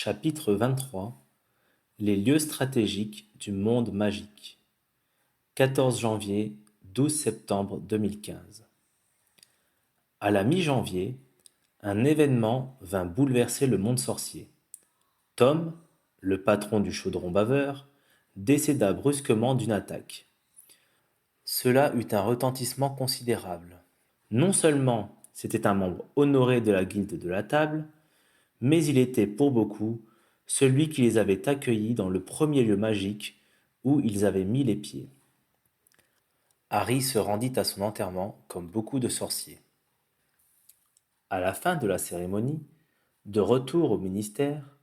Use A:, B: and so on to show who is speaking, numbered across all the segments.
A: Chapitre 23. Les lieux stratégiques du monde magique. 14 janvier, 12 septembre 2015. À la mi-janvier, un événement vint bouleverser le monde sorcier. Tom, le patron du chaudron baveur, décéda brusquement d'une attaque. Cela eut un retentissement considérable. Non seulement c'était un membre honoré de la guilde de la table, mais il était pour beaucoup celui qui les avait accueillis dans le premier lieu magique où ils avaient mis les pieds. Harry se rendit à son enterrement comme beaucoup de sorciers. À la fin de la cérémonie, de retour au ministère,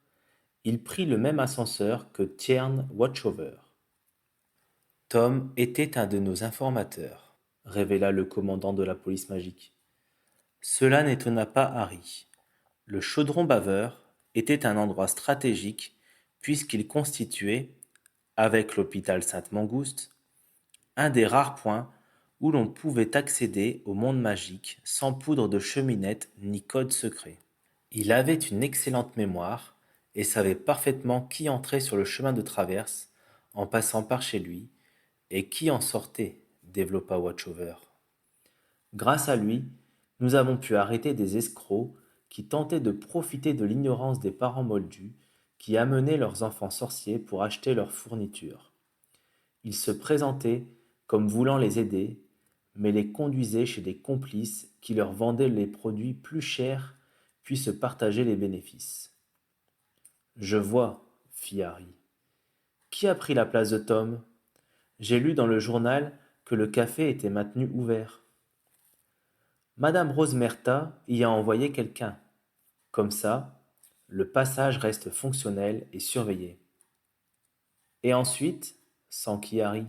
A: il prit le même ascenseur que Tiern Watchover. Tom était un de nos informateurs, révéla le commandant de la police magique. Cela n'étonna pas Harry. Le chaudron baveur était un endroit stratégique puisqu'il constituait, avec l'hôpital Sainte-Mangouste, un des rares points où l'on pouvait accéder au monde magique sans poudre de cheminette ni code secret. Il avait une excellente mémoire et savait parfaitement qui entrait sur le chemin de traverse en passant par chez lui et qui en sortait, développa Watchover. Grâce à lui, nous avons pu arrêter des escrocs qui tentaient de profiter de l'ignorance des parents moldus qui amenaient leurs enfants sorciers pour acheter leurs fournitures. Ils se présentaient comme voulant les aider, mais les conduisaient chez des complices qui leur vendaient les produits plus chers puis se partageaient les bénéfices. Je vois, fit Harry. Qui a pris la place de Tom? J'ai lu dans le journal que le café était maintenu ouvert. Madame Rosmerta y a envoyé quelqu'un. Comme ça, le passage reste fonctionnel et surveillé. Et ensuite, s'enquit Harry.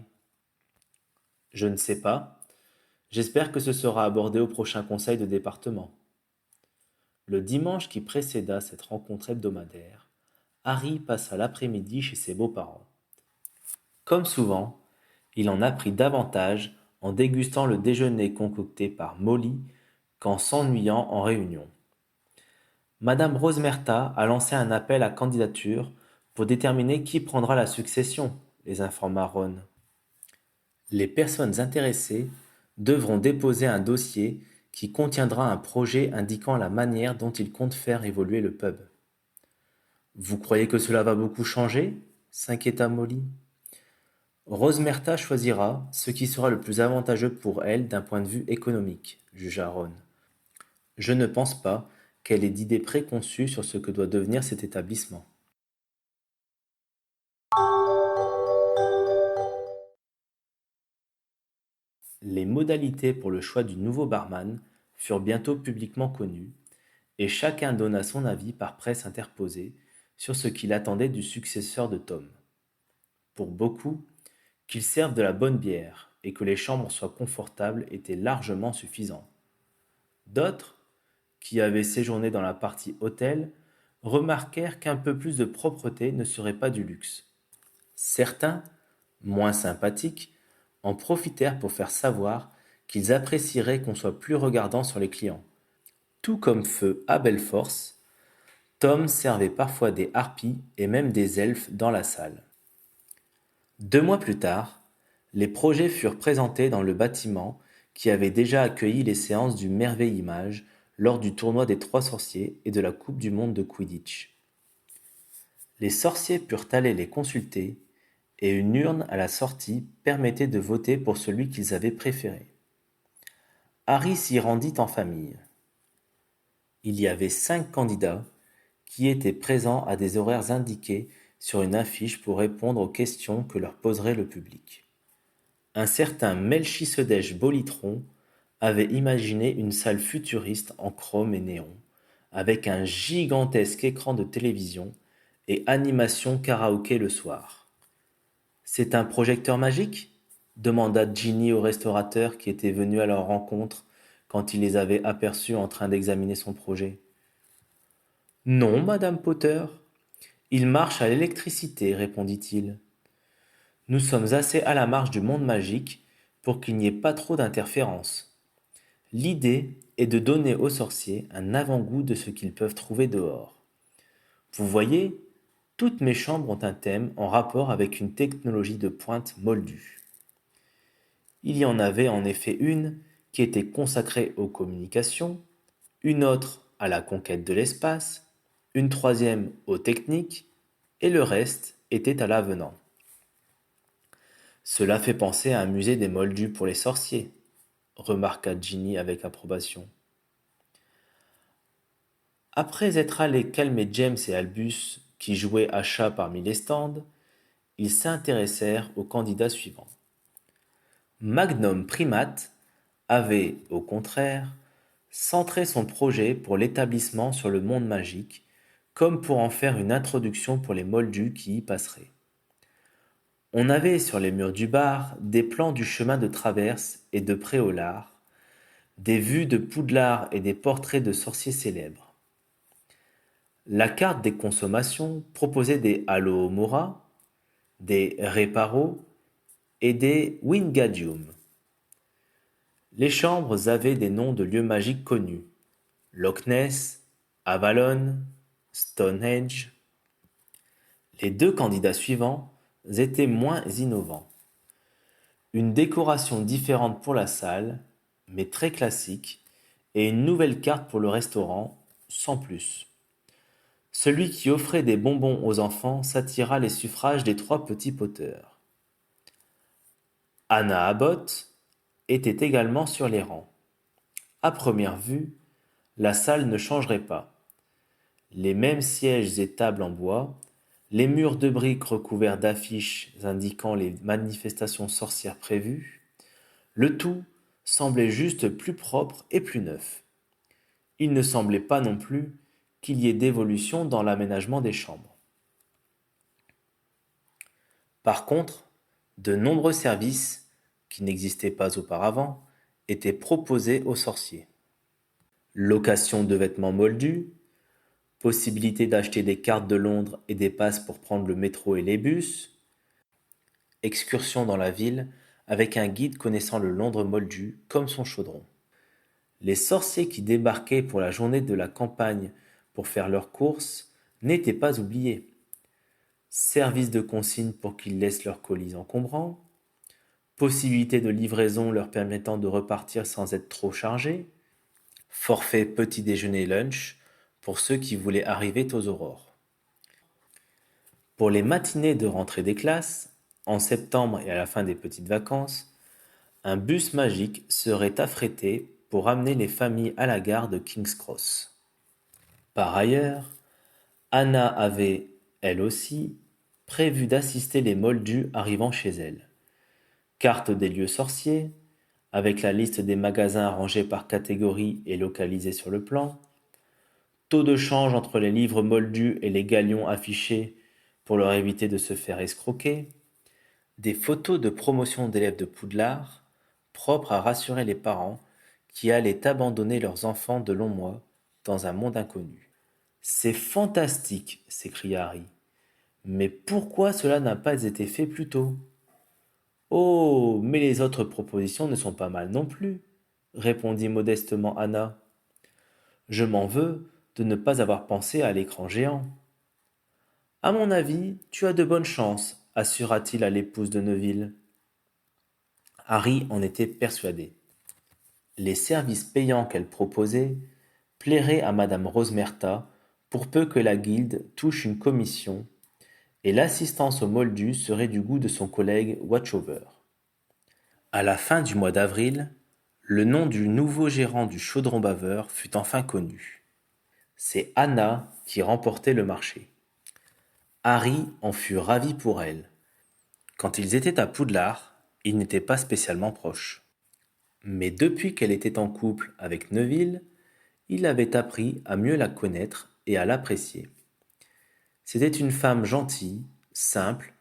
A: Je ne sais pas. J'espère que ce sera abordé au prochain conseil de département. Le dimanche qui précéda cette rencontre hebdomadaire, Harry passa l'après-midi chez ses beaux-parents. Comme souvent, il en apprit davantage en dégustant le déjeuner concocté par Molly qu'en s'ennuyant en réunion. Madame Rosmerta a lancé un appel à candidature pour déterminer qui prendra la succession, les informa Ron. Les personnes intéressées devront déposer un dossier qui contiendra un projet indiquant la manière dont ils comptent faire évoluer le pub. Vous croyez que cela va beaucoup changer? S'inquiéta Molly. Rosmerta choisira ce qui sera le plus avantageux pour elle d'un point de vue économique, jugea Ron. Je ne pense pas qu'elle ait d'idées préconçues sur ce que doit devenir cet établissement. Les modalités pour le choix du nouveau barman furent bientôt publiquement connues, et chacun donna son avis par presse interposée sur ce qu'il attendait du successeur de Tom. Pour beaucoup, qu'il serve de la bonne bière et que les chambres soient confortables était largement suffisant. D'autres, qui avaient séjourné dans la partie hôtel, remarquèrent qu'un peu plus de propreté ne serait pas du luxe. Certains, moins sympathiques, en profitèrent pour faire savoir qu'ils apprécieraient qu'on soit plus regardant sur les clients. Tout comme feu à Belforce, Tom servait parfois des harpies et même des elfes dans la salle. 2 mois plus tard, les projets furent présentés dans le bâtiment qui avait déjà accueilli les séances du Merveille-Image lors du tournoi des 3 sorciers et de la Coupe du monde de Quidditch. Les sorciers purent aller les consulter et une urne à la sortie permettait de voter pour celui qu'ils avaient préféré. Harry s'y rendit en famille. Il y avait 5 candidats qui étaient présents à des horaires indiqués sur une affiche pour répondre aux questions que leur poserait le public. Un certain Melchisedech Bolitron avait imaginé une salle futuriste en chrome et néon, avec un gigantesque écran de télévision et animation karaoké le soir. C'est un projecteur magique? Demanda Ginny au restaurateur qui était venu à leur rencontre quand il les avait aperçus en train d'examiner son projet. Non, Madame Potter. Il marche à l'électricité, répondit-il. Nous sommes assez à la marge du monde magique pour qu'il n'y ait pas trop d'interférences. L'idée est de donner aux sorciers un avant-goût de ce qu'ils peuvent trouver dehors. Vous voyez, toutes mes chambres ont un thème en rapport avec une technologie de pointe moldue. Il y en avait en effet une qui était consacrée aux communications, une autre à la conquête de l'espace, une troisième aux techniques, et le reste était à l'avenant. Cela fait penser à un musée des Moldus pour les sorciers, remarqua Ginny avec approbation. Après être allé calmer James et Albus, qui jouaient à chat parmi les stands, ils s'intéressèrent au candidat suivant. Magnum Primate avait, au contraire, centré son projet pour l'établissement sur le monde magique, comme pour en faire une introduction pour les Moldus qui y passeraient. On avait sur les murs du bar des plans du chemin de traverse et de Préolard, des vues de Poudlard et des portraits de sorciers célèbres. La carte des consommations proposait des Alohomora, des Reparo et des Wingardium. Les chambres avaient des noms de lieux magiques connus: Loch Ness, Avalon, Stonehenge. Les deux candidats suivants étaient moins innovants. Une décoration différente pour la salle, mais très classique, et une nouvelle carte pour le restaurant, sans plus. Celui qui offrait des bonbons aux enfants s'attira les suffrages des trois petits poteurs. Anna Abbott était également sur les rangs. À première vue, la salle ne changerait pas. Les mêmes sièges et tables en bois, les murs de briques recouverts d'affiches indiquant les manifestations sorcières prévues, le tout semblait juste plus propre et plus neuf. Il ne semblait pas non plus qu'il y ait d'évolution dans l'aménagement des chambres. Par contre, de nombreux services, qui n'existaient pas auparavant, étaient proposés aux sorciers. Location de vêtements moldus, possibilité d'acheter des cartes de Londres et des passes pour prendre le métro et les bus, excursion dans la ville avec un guide connaissant le Londres moldu comme son chaudron. Les sorciers qui débarquaient pour la journée de la campagne pour faire leurs courses n'étaient pas oubliés. Service de consigne pour qu'ils laissent leurs colis encombrants, possibilité de livraison leur permettant de repartir sans être trop chargés, forfait petit déjeuner lunch pour ceux qui voulaient arriver aux aurores. Pour les matinées de rentrée des classes, en septembre et à la fin des petites vacances, un bus magique serait affrété pour amener les familles à la gare de King's Cross. Par ailleurs, Anna avait, elle aussi, prévu d'assister les Moldus arrivant chez elle. Carte des lieux sorciers, avec la liste des magasins rangés par catégorie et localisés sur le plan, taux de change entre les livres moldus et les galions affichés pour leur éviter de se faire escroquer, des photos de promotion d'élèves de Poudlard, propres à rassurer les parents qui allaient abandonner leurs enfants de longs mois dans un monde inconnu. C'est fantastique, s'écria Harry. Mais pourquoi cela n'a pas été fait plus tôt? Oh, mais les autres propositions ne sont pas mal non plus, répondit modestement Anna. Je m'en veux de ne pas avoir pensé à l'écran géant. À mon avis, tu as de bonnes chances, assura-t-il à l'épouse de Neville. Harry en était persuadé. Les services payants qu'elle proposait plairaient à madame Rosmerta pour peu que la guilde touche une commission, et l'assistance aux Moldus serait du goût de son collègue Watchover. À la fin du mois d'avril, le nom du nouveau gérant du Chaudron Baveur fut enfin connu. C'est Anna qui remportait le marché. Harry en fut ravi pour elle. Quand ils étaient à Poudlard, ils n'étaient pas spécialement proches. Mais depuis qu'elle était en couple avec Neville, il avait appris à mieux la connaître et à l'apprécier. C'était une femme gentille, simple,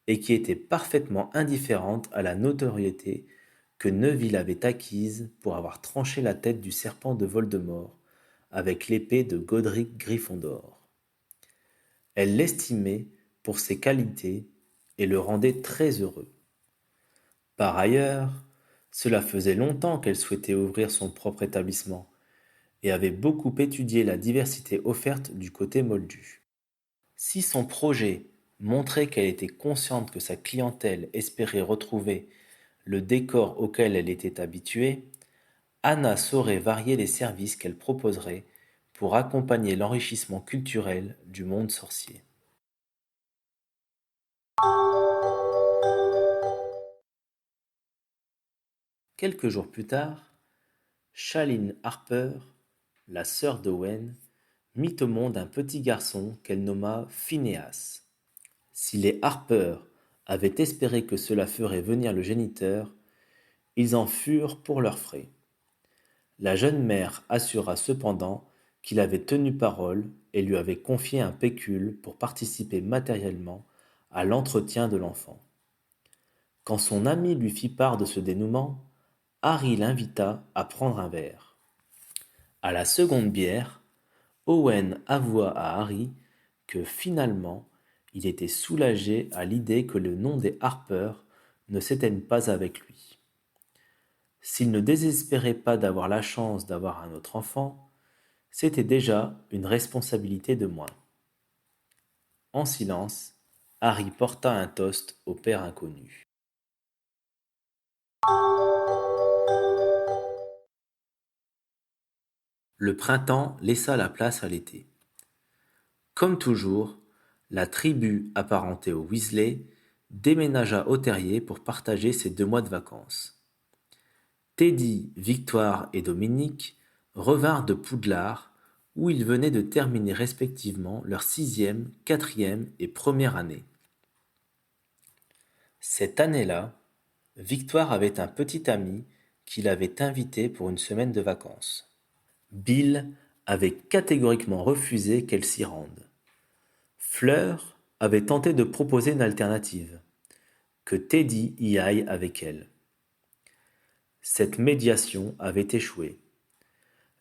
A: et qui était parfaitement indifférente à la notoriété que Neville avait acquise pour avoir tranché la tête du serpent de Voldemort avec l'épée de Godric Gryffondor. Elle l'estimait pour ses qualités et le rendait très heureux. Par ailleurs, cela faisait longtemps qu'elle souhaitait ouvrir son propre établissement et avait beaucoup étudié la diversité offerte du côté moldu. Si son projet montrait qu'elle était consciente que sa clientèle espérait retrouver le décor auquel elle était habituée, Anna saurait varier les services qu'elle proposerait pour accompagner l'enrichissement culturel du monde sorcier. Quelques jours plus tard, Shaline Harper, la sœur d'Owen, mit au monde un petit garçon qu'elle nomma Phineas. Si les Harper avaient espéré que cela ferait venir le géniteur, ils en furent pour leurs frais. La jeune mère assura cependant qu'il avait tenu parole et lui avait confié un pécule pour participer matériellement à l'entretien de l'enfant. Quand son ami lui fit part de ce dénouement, Harry l'invita à prendre un verre. À la seconde bière, Owen avoua à Harry que finalement il était soulagé à l'idée que le nom des Harper ne s'éteigne pas avec lui. S'il ne désespérait pas d'avoir la chance d'avoir un autre enfant, c'était déjà une responsabilité de moins. En silence, Harry porta un toast au père inconnu. Le printemps laissa la place à l'été. Comme toujours, la tribu apparentée aux Weasley déménagea au terrier pour partager ses 2 mois de vacances. Teddy, Victoire et Dominique revinrent de Poudlard, où ils venaient de terminer respectivement leur 6e, 4e et première année. Cette année-là, Victoire avait un petit ami qui l'avait invité pour une semaine de vacances. Bill avait catégoriquement refusé qu'elle s'y rende. Fleur avait tenté de proposer une alternative, que Teddy y aille avec elle. Cette médiation avait échoué.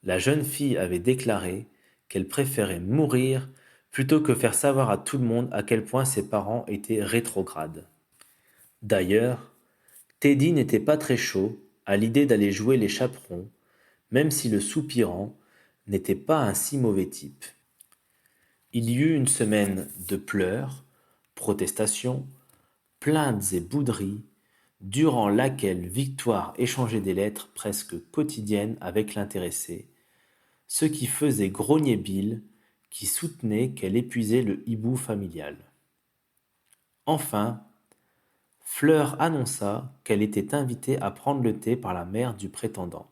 A: La jeune fille avait déclaré qu'elle préférait mourir plutôt que faire savoir à tout le monde à quel point ses parents étaient rétrogrades. D'ailleurs, Teddy n'était pas très chaud à l'idée d'aller jouer les chaperons, même si le soupirant n'était pas un si mauvais type. Il y eut une semaine de pleurs, protestations, plaintes et bouderies, durant laquelle Victoire échangeait des lettres presque quotidiennes avec l'intéressé, ce qui faisait grogner Bill, qui soutenait qu'elle épuisait le hibou familial. Enfin, Fleur annonça qu'elle était invitée à prendre le thé par la mère du prétendant.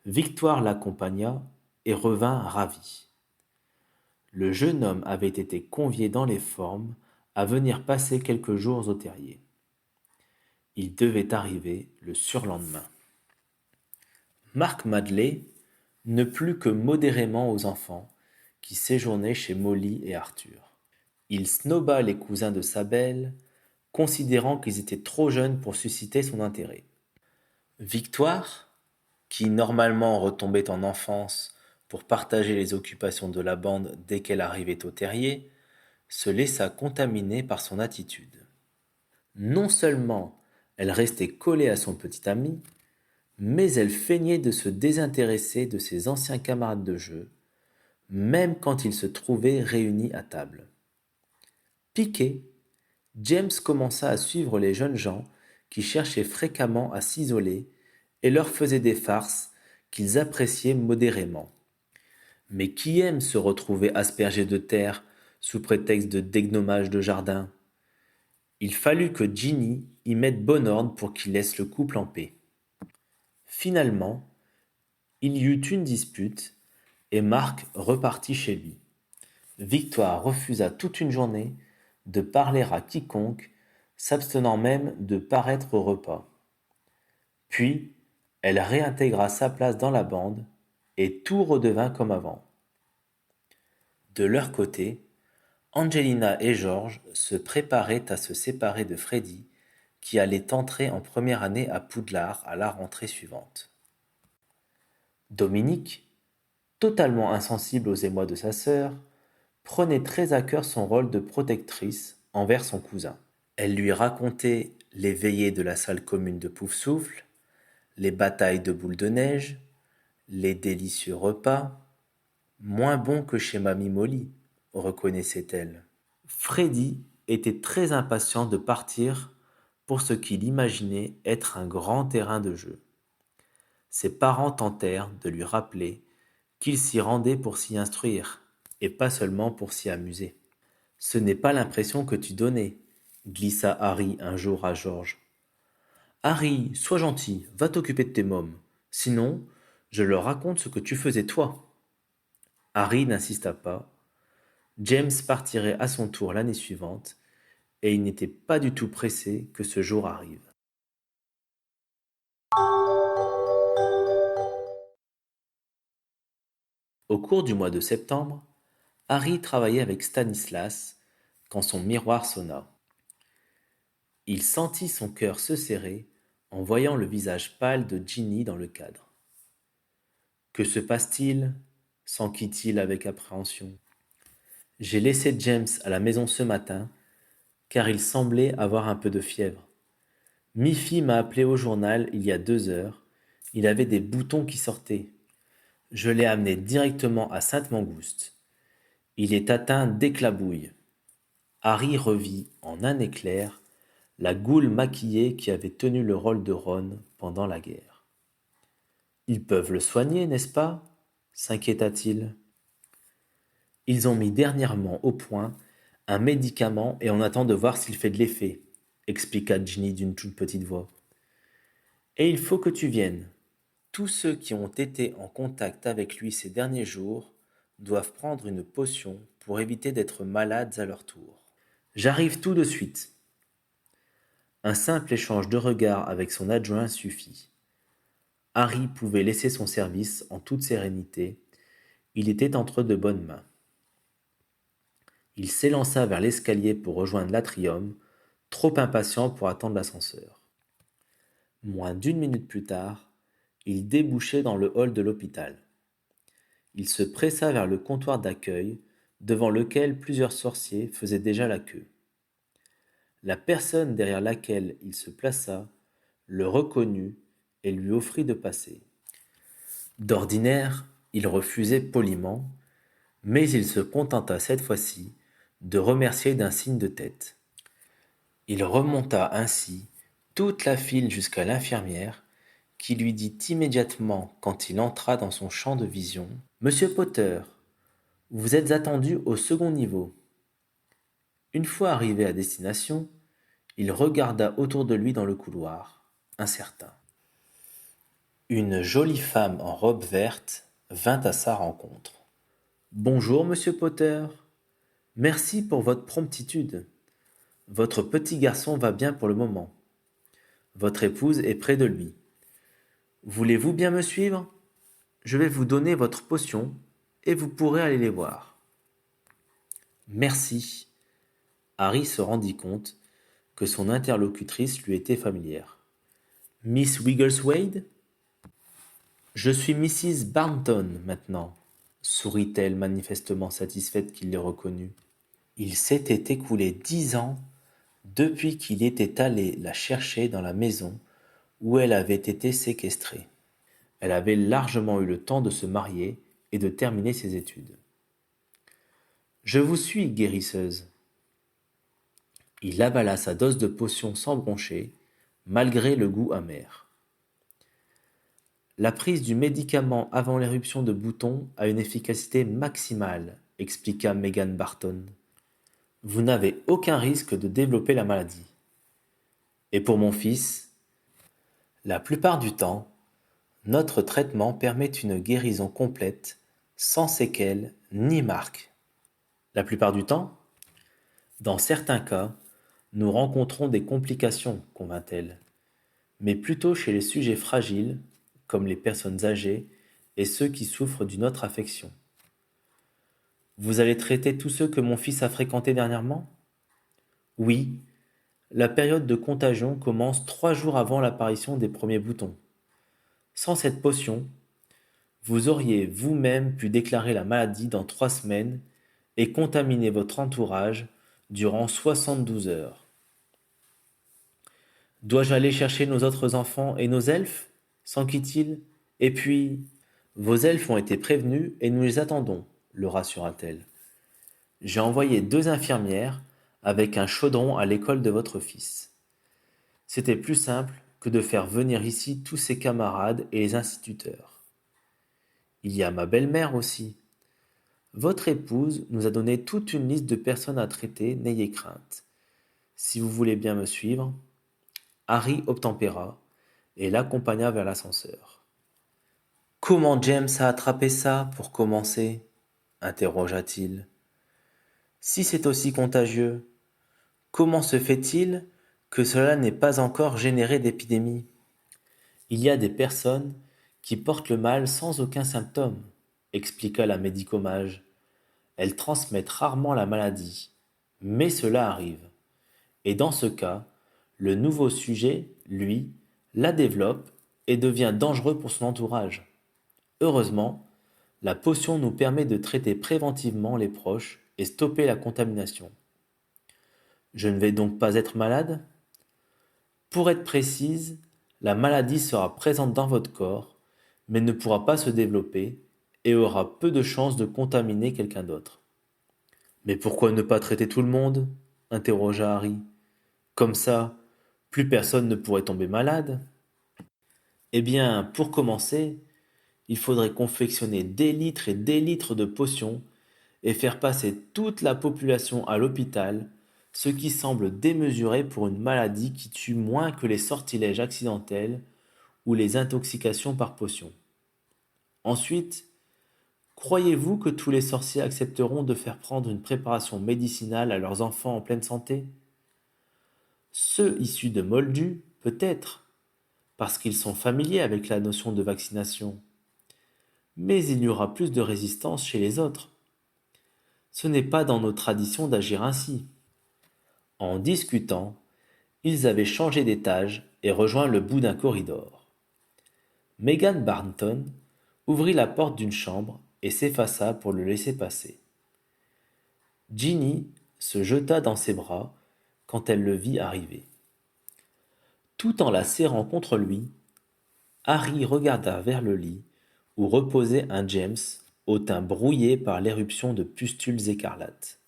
A: Victoire l'accompagna et revint ravie. Le jeune homme avait été convié dans les formes à venir passer quelques jours au terrier. Il devait arriver le surlendemain. Mark Madley ne plut que modérément aux enfants qui séjournaient chez Molly et Arthur. Il snoba les cousins de sa belle, considérant qu'ils étaient trop jeunes pour susciter son intérêt. Victoire, qui normalement retombait en enfance pour partager les occupations de la bande dès qu'elle arrivait au terrier, se laissa contaminer par son attitude. Non seulement elle restait collée à son petit ami, mais elle feignait de se désintéresser de ses anciens camarades de jeu, même quand ils se trouvaient réunis à table. Piqué, James commença à suivre les jeunes gens qui cherchaient fréquemment à s'isoler et leur faisait des farces qu'ils appréciaient modérément. Mais qui aime se retrouver aspergé de terre sous prétexte de dégommage de jardin? Il fallut que Ginny y mette bon ordre pour qu'il laisse le couple en paix. Finalement, il y eut une dispute et Marc repartit chez lui. Victoire refusa toute une journée de parler à quiconque, s'abstenant même de paraître au repas. Puis, elle réintégra sa place dans la bande et tout redevint comme avant. De leur côté, Angelina et George se préparaient à se séparer de Freddy, qui allait entrer en première année à Poudlard à la rentrée suivante. Dominique, totalement insensible aux émois de sa sœur, prenait très à cœur son rôle de protectrice envers son cousin. Elle lui racontait les veillées de la salle commune de Poufsouffle, les batailles de boules de neige, les délicieux repas, moins bons que chez Mamie Molly, reconnaissait-elle. Freddy était très impatient de partir pour ce qu'il imaginait être un grand terrain de jeu. Ses parents tentèrent de lui rappeler qu'il s'y rendait pour s'y instruire, et pas seulement pour s'y amuser. Ce n'est pas l'impression que tu donnais, glissa Harry un jour à George. Harry, sois gentil, va t'occuper de tes mômes. Sinon, je leur raconte ce que tu faisais toi. Harry n'insista pas. James partirait à son tour l'année suivante, et il n'était pas du tout pressé que ce jour arrive. Au cours du mois de septembre, Harry travaillait avec Stanislas quand son miroir sonna. Il sentit son cœur se serrer en voyant le visage pâle de Ginny dans le cadre. Que se passe-t-il s'enquit-il avec appréhension. J'ai laissé James à la maison ce matin, car il semblait avoir un peu de fièvre. Miffy m'a appelé au journal il y a 2 heures. Il avait des boutons qui sortaient. Je l'ai amené directement à Sainte-Mangouste. Il est atteint d'éclabouille. Harry revit en un éclair la goule maquillée qui avait tenu le rôle de Ron pendant la guerre. Ils peuvent le soigner, n'est-ce pas s'inquiéta-t-il. Ils ont mis dernièrement au point un médicament et on attend de voir s'il fait de l'effet, expliqua Ginny d'une toute petite voix. Et il faut que tu viennes. Tous ceux qui ont été en contact avec lui ces derniers jours doivent prendre une potion pour éviter d'être malades à leur tour. J'arrive tout de suite. Un simple échange de regards avec son adjoint suffit. Harry pouvait laisser son service en toute sérénité. Il était entre de bonnes mains. Il s'élança vers l'escalier pour rejoindre l'atrium, trop impatient pour attendre l'ascenseur. Moins d'1 minute plus tard, il débouchait dans le hall de l'hôpital. Il se pressa vers le comptoir d'accueil, devant lequel plusieurs sorciers faisaient déjà la queue. La personne derrière laquelle il se plaça le reconnut et lui offrit de passer. D'ordinaire, il refusait poliment, mais il se contenta cette fois-ci de remercier d'un signe de tête. Il remonta ainsi toute la file jusqu'à l'infirmière, qui lui dit immédiatement quand il entra dans son champ de vision « Monsieur Potter, vous êtes attendu au second niveau. » Une fois arrivé à destination, il regarda autour de lui dans le couloir, incertain. Une jolie femme en robe verte vint à sa rencontre. « Bonjour, monsieur Potter. Merci pour votre promptitude. Votre petit garçon va bien pour le moment. Votre épouse est près de lui. Voulez-vous bien me suivre? Je vais vous donner votre potion et vous pourrez aller les voir. » Merci. Harry se rendit compte que son interlocutrice lui était familière. Miss Wiggleswade? Je suis Mrs. Barnton maintenant, sourit-elle manifestement satisfaite qu'il les reconnut. Il s'était écoulé 10 ans depuis qu'il était allé la chercher dans la maison où elle avait été séquestrée. Elle avait largement eu le temps de se marier et de terminer ses études. Je vous suis, guérisseuse. Il avala sa dose de potion sans broncher, malgré le goût amer. La prise du médicament avant l'éruption de boutons a une efficacité maximale, expliqua Megan Barton. Vous n'avez aucun risque de développer la maladie. Et pour mon fils, la plupart du temps, notre traitement permet une guérison complète, sans séquelles ni marques. La plupart du temps? Dans certains cas, nous rencontrons des complications, convint-elle, mais plutôt chez les sujets fragiles, comme les personnes âgées et ceux qui souffrent d'une autre affection. Vous allez traiter tous ceux que mon fils a fréquentés dernièrement? Oui, la période de contagion commence 3 jours avant l'apparition des premiers boutons. Sans cette potion, vous auriez vous-même pu déclarer la maladie dans 3 semaines et contaminer votre entourage durant 72 heures. Dois-je aller chercher nos autres enfants et nos elfes s'enquit-il. Et puis, vos elfes ont été prévenus et nous les attendons, le rassura-t-elle. J'ai envoyé 2 infirmières avec un chaudron à l'école de votre fils. C'était plus simple que de faire venir ici tous ses camarades et les instituteurs. Il y a ma belle-mère aussi. Votre épouse nous a donné toute une liste de personnes à traiter, n'ayez crainte. Si vous voulez bien me suivre. Harry obtempéra et l'accompagna vers l'ascenseur. Comment James a attrapé ça, pour commencer? Interrogea-t-il. Si c'est aussi contagieux, comment se fait-il que cela n'ait pas encore généré d'épidémie? Il y a des personnes qui portent le mal sans aucun symptôme, expliqua la médicomage. Elles transmettent rarement la maladie, mais cela arrive. Et dans ce cas, le nouveau sujet, lui, la développe et devient dangereux pour son entourage. Heureusement, la potion nous permet de traiter préventivement les proches et stopper la contamination. Je ne vais donc pas être malade? Pour être précise, la maladie sera présente dans votre corps, mais ne pourra pas se développer et aura peu de chances de contaminer quelqu'un d'autre. Mais pourquoi ne pas traiter tout le monde? Interrogea Harry. Comme ça, plus personne ne pourrait tomber malade. Eh bien, pour commencer, il faudrait confectionner des litres et des litres de potions et faire passer toute la population à l'hôpital, ce qui semble démesuré pour une maladie qui tue moins que les sortilèges accidentels ou les intoxications par potions. Ensuite, croyez-vous que tous les sorciers accepteront de faire prendre une préparation médicinale à leurs enfants en pleine santé? Ceux issus de Moldus, peut-être, parce qu'ils sont familiers avec la notion de vaccination. Mais il y aura plus de résistance chez les autres. Ce n'est pas dans nos traditions d'agir ainsi. En discutant, ils avaient changé d'étage et rejoint le bout d'un corridor. Megan Barnton ouvrit la porte d'une chambre et s'effaça pour le laisser passer. Ginny se jeta dans ses bras quand elle le vit arriver. Tout en la serrant contre lui, Harry regarda vers le lit où reposait un James au teint brouillé par l'éruption de pustules écarlates.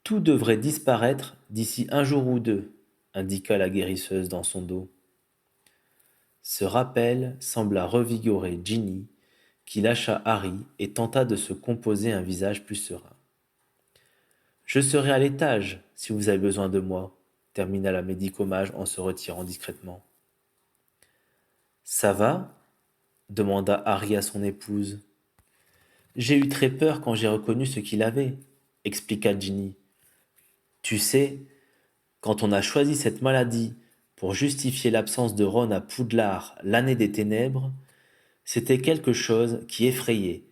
A: Tout devrait disparaître d'ici un jour ou deux, indiqua la guérisseuse dans son dos. Ce rappel sembla revigorer Ginny, qui lâcha Harry et tenta de se composer un visage plus serein. Je serai à l'étage, si vous avez besoin de moi, termina la médicomage en se retirant discrètement. Ça va? Demanda Harry à son épouse. J'ai eu très peur quand j'ai reconnu ce qu'il avait, expliqua Ginny. Tu sais, quand on a choisi cette maladie pour justifier l'absence de Ron à Poudlard l'année des ténèbres, c'était quelque chose qui effrayait,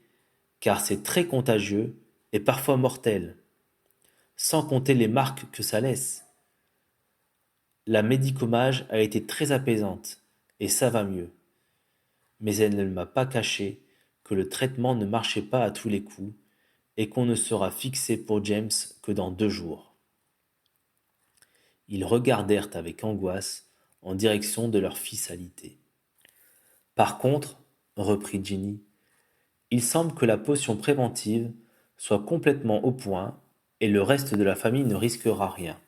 A: car c'est très contagieux et parfois mortel, sans compter les marques que ça laisse. La médicomage a été très apaisante, et ça va mieux. Mais elle ne m'a pas caché que le traitement ne marchait pas à tous les coups, et qu'on ne sera fixé pour James que dans 2 jours. Ils regardèrent avec angoisse en direction de leur fils alité. Par contre, reprit Ginny, il semble que la potion préventive soit complètement au point et le reste de la famille ne risquera rien.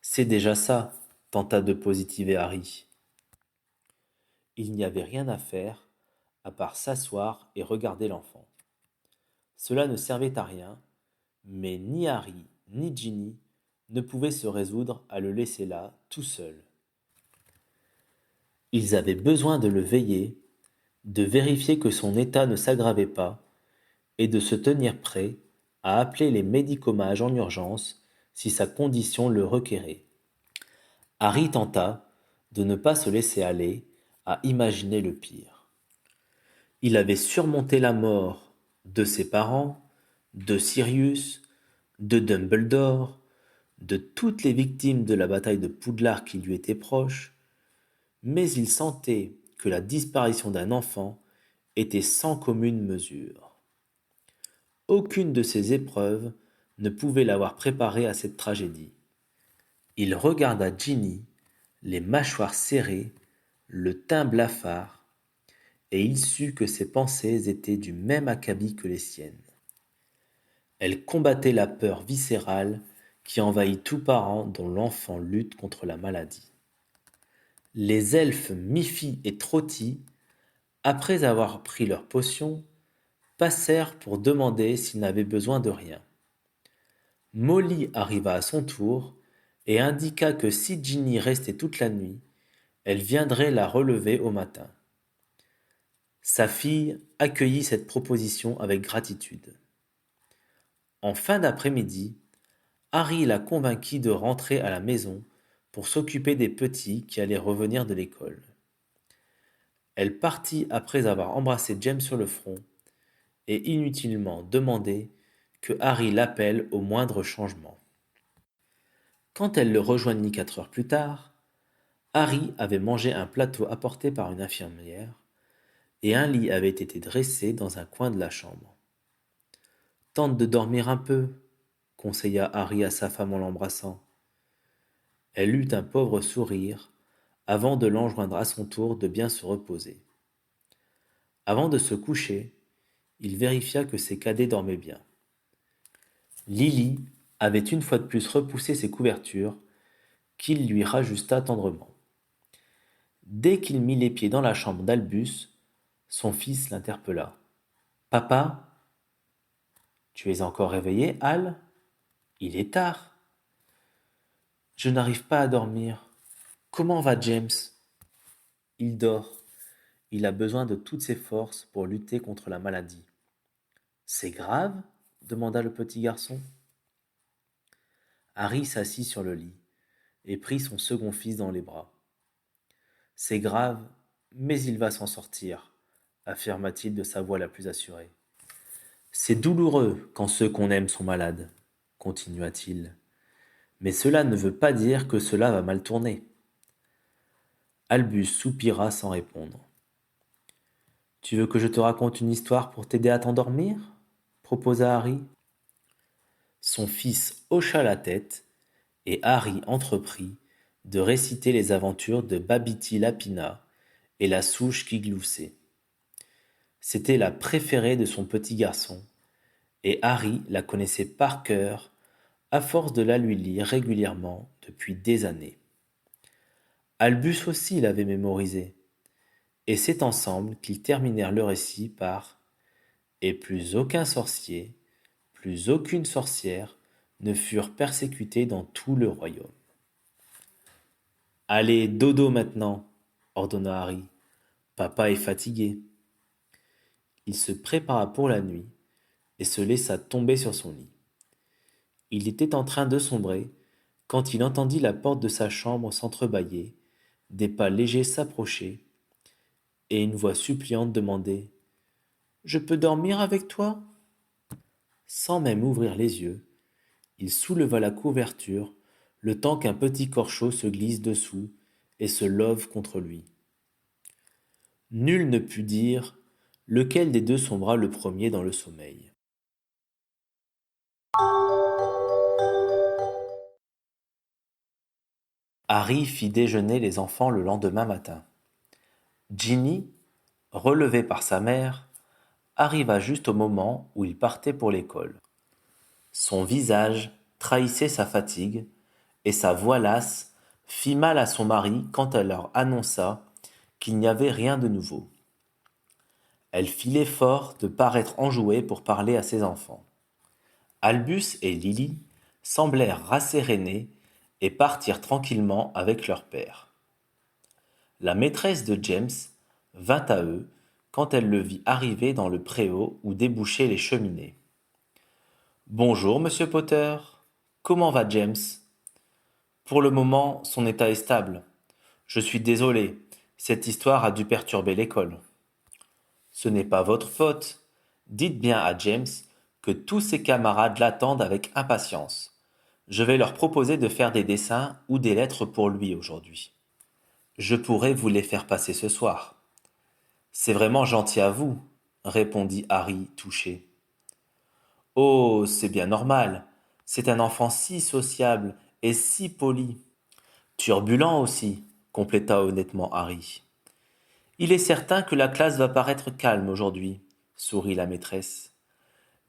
A: C'est déjà ça, tenta de positiver Harry. Il n'y avait rien à faire à part s'asseoir et regarder l'enfant. Cela ne servait à rien, mais ni Harry ni Ginny ne pouvaient se résoudre à le laisser là, tout seul. Ils avaient besoin de le veiller, de vérifier que son état ne s'aggravait pas, et de se tenir prêt à appeler les médicomages en urgence si sa condition le requérait. Harry tenta de ne pas se laisser aller à imaginer le pire. Il avait surmonté la mort de ses parents, de Sirius, de Dumbledore, de toutes les victimes de la bataille de Poudlard qui lui étaient proches, mais il sentait que la disparition d'un enfant était sans commune mesure. Aucune de ces épreuves ne pouvait l'avoir préparé à cette tragédie. Il regarda Ginny, les mâchoires serrées, le teint blafard, et il sut que ses pensées étaient du même acabit que les siennes. Elle combattait la peur viscérale qui envahit tout parent dont l'enfant lutte contre la maladie. Les elfes Miffy et Trotty, après avoir pris leur potion, passèrent pour demander s'ils n'avaient besoin de rien. Molly arriva à son tour et indiqua que si Ginny restait toute la nuit, elle viendrait la relever au matin. Sa fille accueillit cette proposition avec gratitude. En fin d'après-midi, Harry la convainquit de rentrer à la maison pour s'occuper des petits qui allaient revenir de l'école. Elle partit après avoir embrassé James sur le front et inutilement demandé que Harry l'appelle au moindre changement. Quand elle le rejoignit 4 heures plus tard, Harry avait mangé un plateau apporté par une infirmière et un lit avait été dressé dans un coin de la chambre. Tente de dormir un peu, conseilla Harry à sa femme en l'embrassant. Elle eut un pauvre sourire avant de l'enjoindre à son tour de bien se reposer. Avant de se coucher, il vérifia que ses cadets dormaient bien. Lily avait une fois de plus repoussé ses couvertures, qu'il lui rajusta tendrement. Dès qu'il mit les pieds dans la chambre d'Albus, son fils l'interpella. « Papa, tu es encore réveillé, Hal ? Il est tard. » « Je n'arrive pas à dormir. Comment va James ? » ?»« Il dort. Il a besoin de toutes ses forces pour lutter contre la maladie. »« C'est grave ? » demanda le petit garçon. Harry s'assit sur le lit et prit son second fils dans les bras. « C'est grave, mais il va s'en sortir, » affirma-t-il de sa voix la plus assurée. « C'est douloureux quand ceux qu'on aime sont malades, » continua-t-il. « Mais cela ne veut pas dire que cela va mal tourner. » Albus soupira sans répondre. « Tu veux que je te raconte une histoire pour t'aider à t'endormir ? » proposa Harry. Son fils hocha la tête, et Harry entreprit de réciter les aventures de Babity Lapina et la souche qui gloussait. C'était la préférée de son petit garçon, et Harry la connaissait par cœur à force de la lui lire régulièrement depuis des années. Albus aussi l'avait mémorisée, et c'est ensemble qu'ils terminèrent le récit par « Et plus aucun sorcier, plus aucune sorcière ne furent persécutés dans tout le royaume. » « Allez, dodo maintenant, » ordonna Harry. « Papa est fatigué. » Il se prépara pour la nuit et se laissa tomber sur son lit. Il était en train de sombrer quand il entendit la porte de sa chambre s'entrebâiller, des pas légers s'approcher, et une voix suppliante demander « Je peux dormir avec toi ?» Sans même ouvrir les yeux, il souleva la couverture le temps qu'un petit corps chaud se glisse dessous et se love contre lui. Nul ne put dire lequel des deux sombra le premier dans le sommeil. Harry fit déjeuner les enfants le lendemain matin. Ginny, relevée par sa mère, arriva juste au moment où il partait pour l'école. Son visage trahissait sa fatigue, et sa voix lasse fit mal à son mari quand elle leur annonça qu'il n'y avait rien de nouveau. Elle fit l'effort de paraître enjouée pour parler à ses enfants. Albus et Lily semblèrent rassérénés et partirent tranquillement avec leur père. La maîtresse de James vint à eux quand elle le vit arriver dans le préau où débouchaient les cheminées. « Bonjour, monsieur Potter. Comment va James ? » « Pour le moment, son état est stable. Je suis désolé, cette histoire a dû perturber l'école. »« Ce n'est pas votre faute. Dites bien à James que tous ses camarades l'attendent avec impatience. Je vais leur proposer de faire des dessins ou des lettres pour lui aujourd'hui. Je pourrais vous les faire passer ce soir. »« C'est vraiment gentil à vous, » répondit Harry touché. « Oh, c'est bien normal. C'est un enfant si sociable et si poli. Turbulent aussi, » compléta honnêtement Harry. « Il est certain que la classe va paraître calme aujourd'hui, sourit la maîtresse.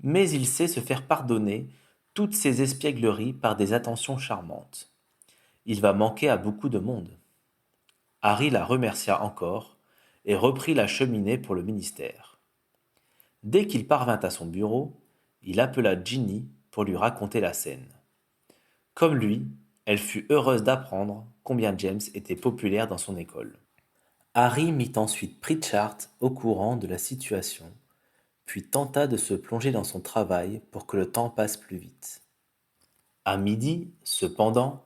A: mais il sait se faire pardonner toutes ses espiègleries par des attentions charmantes. Il va manquer à beaucoup de monde. Harry la remercia encore et reprit la cheminée pour le ministère. Dès qu'il parvint à son bureau, il appela Ginny pour lui raconter la scène. Comme lui, elle fut heureuse d'apprendre combien James était populaire dans son école. Harry mit ensuite Pritchard au courant de la situation, puis tenta de se plonger dans son travail pour que le temps passe plus vite. À midi, cependant,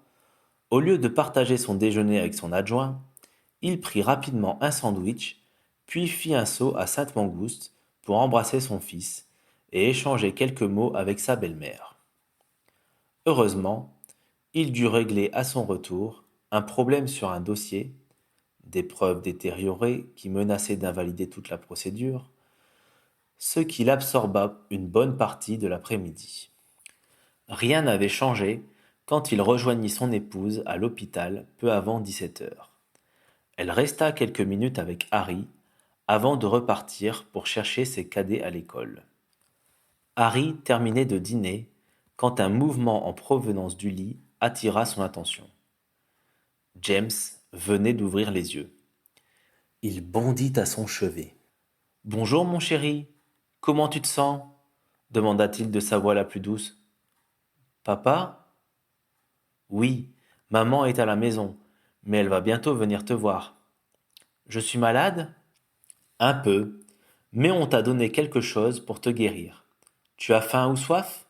A: au lieu de partager son déjeuner avec son adjoint, il prit rapidement un sandwich, puis fit un saut à Sainte-Mangouste pour embrasser son fils et échanger quelques mots avec sa belle-mère. Heureusement, il dut régler à son retour un problème sur un dossier, des preuves détériorées qui menaçaient d'invalider toute la procédure, ce qui l'absorba une bonne partie de l'après-midi. Rien n'avait changé quand il rejoignit son épouse à l'hôpital peu avant 17 heures. Elle resta quelques minutes avec Harry avant de repartir pour chercher ses cadets à l'école. Harry terminait de dîner quand un mouvement en provenance du lit attira son attention. James venait d'ouvrir les yeux. Il bondit à son chevet. « Bonjour mon chéri, comment tu te sens ?» demanda-t-il de sa voix la plus douce. « Papa ?»« Oui, maman est à la maison, mais elle va bientôt venir te voir. »« Je suis malade ?»« Un peu, mais on t'a donné quelque chose pour te guérir. Tu as faim ou soif ?»«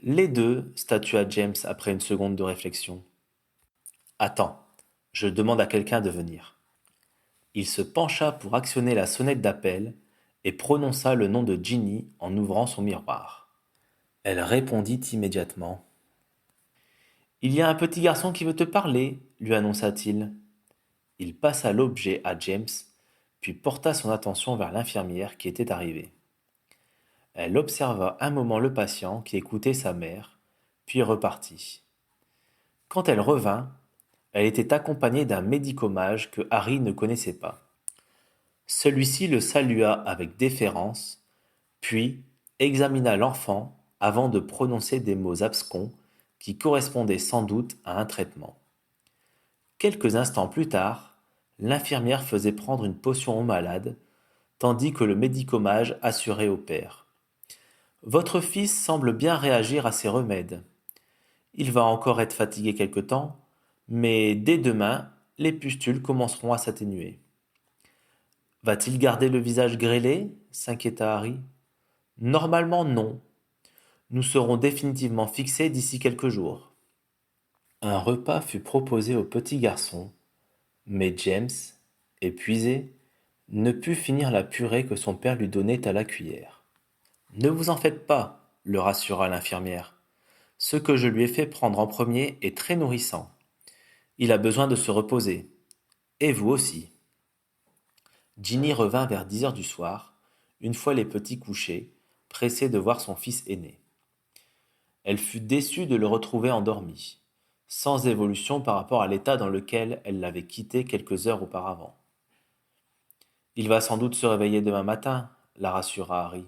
A: Les deux, statua James après une seconde de réflexion. « Attends, je demande à quelqu'un de venir. » Il se pencha pour actionner la sonnette d'appel et prononça le nom de Ginny en ouvrant son miroir. Elle répondit immédiatement. « Il y a un petit garçon qui veut te parler, lui annonça-t-il. Il passa l'objet à James, puis porta son attention vers l'infirmière qui était arrivée. Elle observa un moment le patient qui écoutait sa mère, puis repartit. Quand elle revint, elle était accompagnée d'un médicomage que Harry ne connaissait pas. Celui-ci le salua avec déférence, puis examina l'enfant avant de prononcer des mots abscons qui correspondaient sans doute à un traitement. Quelques instants plus tard, l'infirmière faisait prendre une potion au malade, tandis que le médicomage assurait au père. « Votre fils semble bien réagir à ces remèdes. Il va encore être fatigué quelque temps, mais dès demain, les pustules commenceront à s'atténuer. » « Va-t-il garder le visage grêlé ?» s'inquiéta Harry. « Normalement non. Nous serons définitivement fixés d'ici quelques jours. » Un repas fut proposé au petit garçon, mais James, épuisé, ne put finir la purée que son père lui donnait à la cuillère. « Ne vous en faites pas, » le rassura l'infirmière. « Ce que je lui ai fait prendre en premier est très nourrissant. Il a besoin de se reposer. Et vous aussi. » Ginny revint vers 10 heures du soir, une fois les petits couchés, pressée de voir son fils aîné. Elle fut déçue de le retrouver endormi, sans évolution par rapport à l'état dans lequel elle l'avait quitté quelques heures auparavant. « Il va sans doute se réveiller demain matin, » la rassura Harry.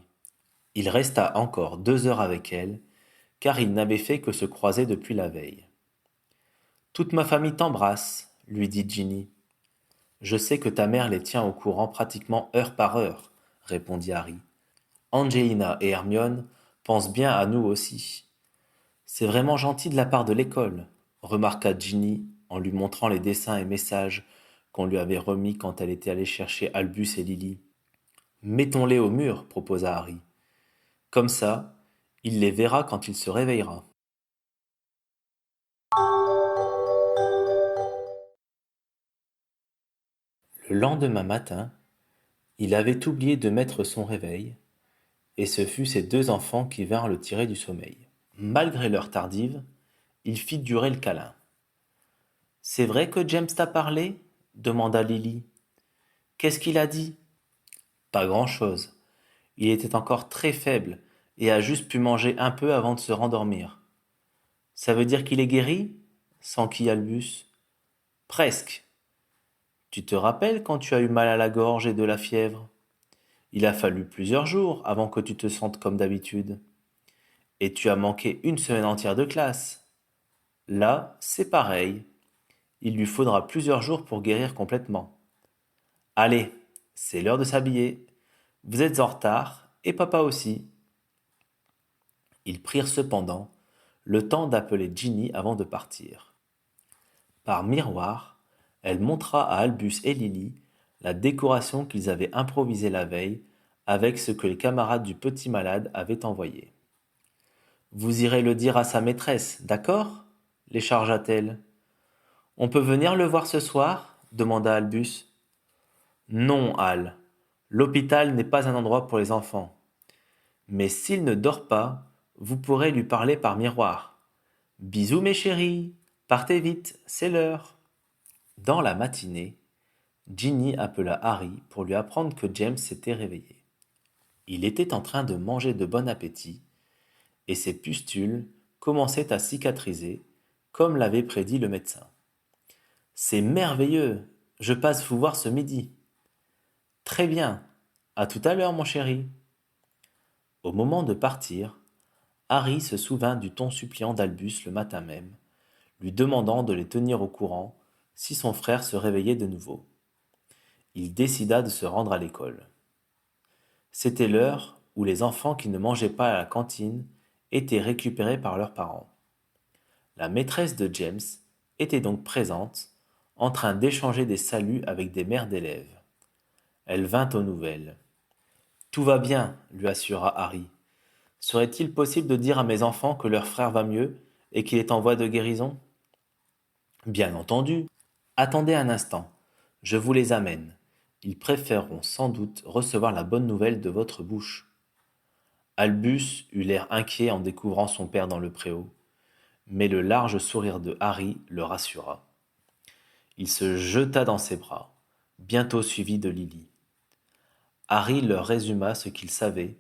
A: Il resta encore 2 heures avec elle, car ils n'avaient fait que se croiser depuis la veille. « Toute ma famille t'embrasse, » lui dit Ginny. « Je sais que ta mère les tient au courant pratiquement heure par heure, » répondit Harry. « Angelina et Hermione pensent bien à nous aussi. »« C'est vraiment gentil de la part de l'école, » remarqua Ginny en lui montrant les dessins et messages qu'on lui avait remis quand elle était allée chercher Albus et Lily. « Mettons-les au mur, » proposa Harry. « Comme ça, il les verra quand il se réveillera. » Le lendemain matin, il avait oublié de mettre son réveil, et ce fut ses 2 enfants qui vinrent le tirer du sommeil. Malgré l'heure tardive, il fit durer le câlin. « C'est vrai que James t'a parlé ?» demanda Lily. « Qu'est-ce qu'il a dit ?»« Pas grand-chose. Il était encore très faible et a juste pu manger un peu avant de se rendormir. »« Ça veut dire qu'il est guéri ?» s'enquit Albus. « Presque. Tu te rappelles quand tu as eu mal à la gorge et de la fièvre ? Il a fallu plusieurs jours avant que tu te sentes comme d'habitude. Et tu as manqué une semaine entière de classe. Là, c'est pareil. Il lui faudra plusieurs jours pour guérir complètement. Allez, c'est l'heure de s'habiller. Vous êtes en retard, et papa aussi. Ils prirent cependant le temps d'appeler Ginny avant de partir. Par miroir, elle montra à Albus et Lily la décoration qu'ils avaient improvisée la veille avec ce que les camarades du petit malade avaient envoyé. Vous irez le dire à sa maîtresse, d'accord les chargea-t-elle. On peut venir le voir ce soir demanda Albus. Non, Al. L'hôpital n'est pas un endroit pour les enfants. Mais s'il ne dort pas, vous pourrez lui parler par miroir. Bisous mes chéris, partez vite, c'est l'heure. Dans la matinée, Ginny appela Harry pour lui apprendre que James s'était réveillé. Il était en train de manger de bon appétit, et ses pustules commençaient à cicatriser, comme l'avait prédit le médecin. C'est merveilleux, je passe vous voir ce midi. Très bien, à tout à l'heure mon chéri. Au moment de partir, Harry se souvint du ton suppliant d'Albus le matin même, lui demandant de les tenir au courant si son frère se réveillait de nouveau. Il décida de se rendre à l'école. C'était l'heure où les enfants qui ne mangeaient pas à la cantine étaient récupérés par leurs parents. La maîtresse de James était donc présente, en train d'échanger des saluts avec des mères d'élèves. Elle vint aux nouvelles. Tout va bien, lui assura Harry. Serait-il possible de dire à mes enfants que leur frère va mieux et qu'il est en voie de guérison? Bien entendu. Attendez un instant, je vous les amène. Ils préféreront sans doute recevoir la bonne nouvelle de votre bouche. Albus eut l'air inquiet en découvrant son père dans le préau, mais le large sourire de Harry le rassura. Il se jeta dans ses bras, bientôt suivi de Lily. Harry leur résuma ce qu'il savait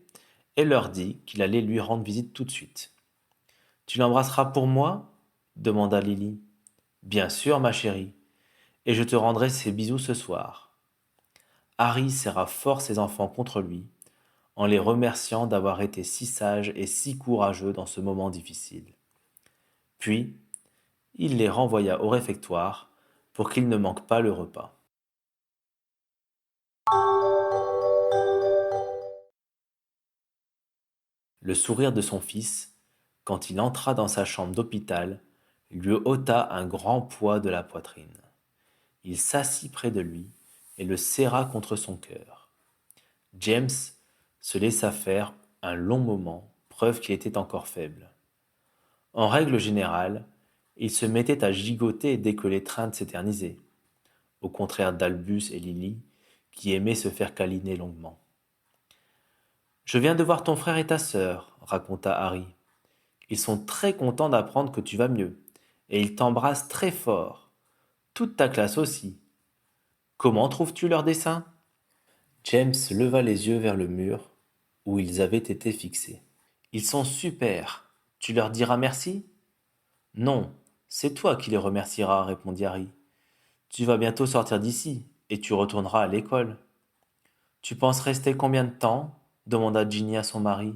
A: et leur dit qu'il allait lui rendre visite tout de suite. Tu l'embrasseras pour moi demanda Lily. Bien sûr, ma chérie, et je te rendrai ses bisous ce soir. Harry serra fort ses enfants contre lui, en les remerciant d'avoir été si sages et si courageux dans ce moment difficile. Puis, il les renvoya au réfectoire pour qu'ils ne manquent pas le repas. Le sourire de son fils, quand il entra dans sa chambre d'hôpital, lui ôta un grand poids de la poitrine. Il s'assit près de lui et le serra contre son cœur. James se laissa faire un long moment, preuve qu'il était encore faible. En règle générale, il se mettait à gigoter dès que l'étreinte s'éternisait, au contraire d'Albus et Lily, qui aimaient se faire câliner longuement. Je viens de voir ton frère et ta sœur, raconta Harry. Ils sont très contents d'apprendre que tu vas mieux, et ils t'embrassent très fort. Toute ta classe aussi. Comment trouves-tu leurs dessins? James leva les yeux vers le mur où ils avaient été fixés. Ils sont super. Tu leur diras merci? Non, c'est toi qui les remercieras, répondit Harry. Tu vas bientôt sortir d'ici, et tu retourneras à l'école. Tu penses rester combien de temps? Demanda Ginny à son mari.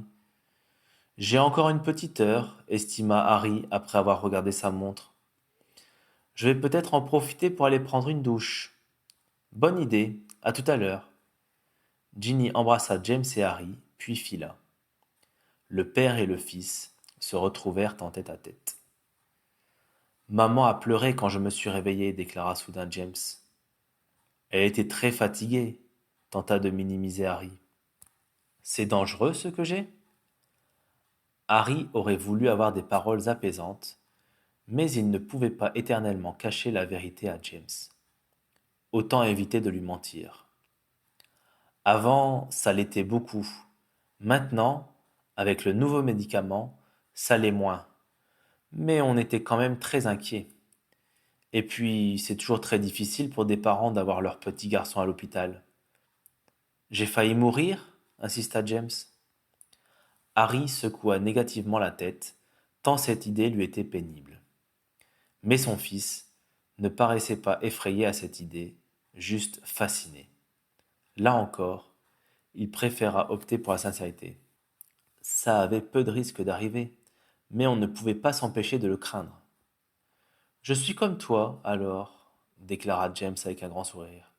A: J'ai encore une petite heure, estima Harry après avoir regardé sa montre. Je vais peut-être en profiter pour aller prendre une douche. Bonne idée, à tout à l'heure. Ginny embrassa James et Harry, puis fila. Le père et le fils se retrouvèrent en tête à tête. Maman a pleuré quand je me suis réveillé, déclara soudain James. Elle était très fatiguée, tenta de minimiser Harry. C'est dangereux ce que j'ai? Harry aurait voulu avoir des paroles apaisantes, mais il ne pouvait pas éternellement cacher la vérité à James. Autant éviter de lui mentir. Avant, ça l'était beaucoup. Maintenant, avec le nouveau médicament, ça l'est moins. Mais on était quand même très inquiets. Et puis, c'est toujours très difficile pour des parents d'avoir leur petit garçon à l'hôpital. J'ai failli mourir? Insista James. Harry secoua négativement la tête, tant cette idée lui était pénible. Mais son fils ne paraissait pas effrayé à cette idée, juste fasciné. Là encore, Il préféra opter pour la sincérité. Ça avait peu de risque d'arriver, mais on ne pouvait pas s'empêcher de le craindre. Je suis comme toi, alors, déclara James avec un grand sourire.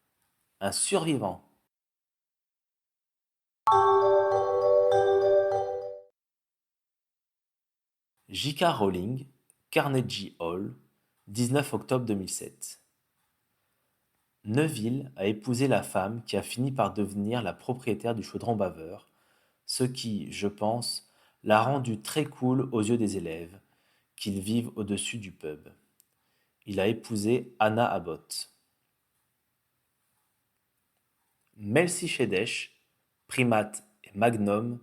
A: Un survivant. J.K. Rowling, Carnegie Hall, 19 octobre 2007. Neville a épousé la femme qui a fini par devenir la propriétaire du chaudron baveur, ce qui, je pense, l'a rendu très cool aux yeux des élèves, qu'ils vivent au-dessus du pub. Il a épousé Anna Abbott. Melchizedek, Primate et Magnum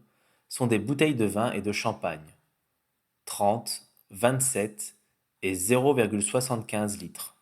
A: sont des bouteilles de vin et de champagne. 30, 27 et 0,75 litres.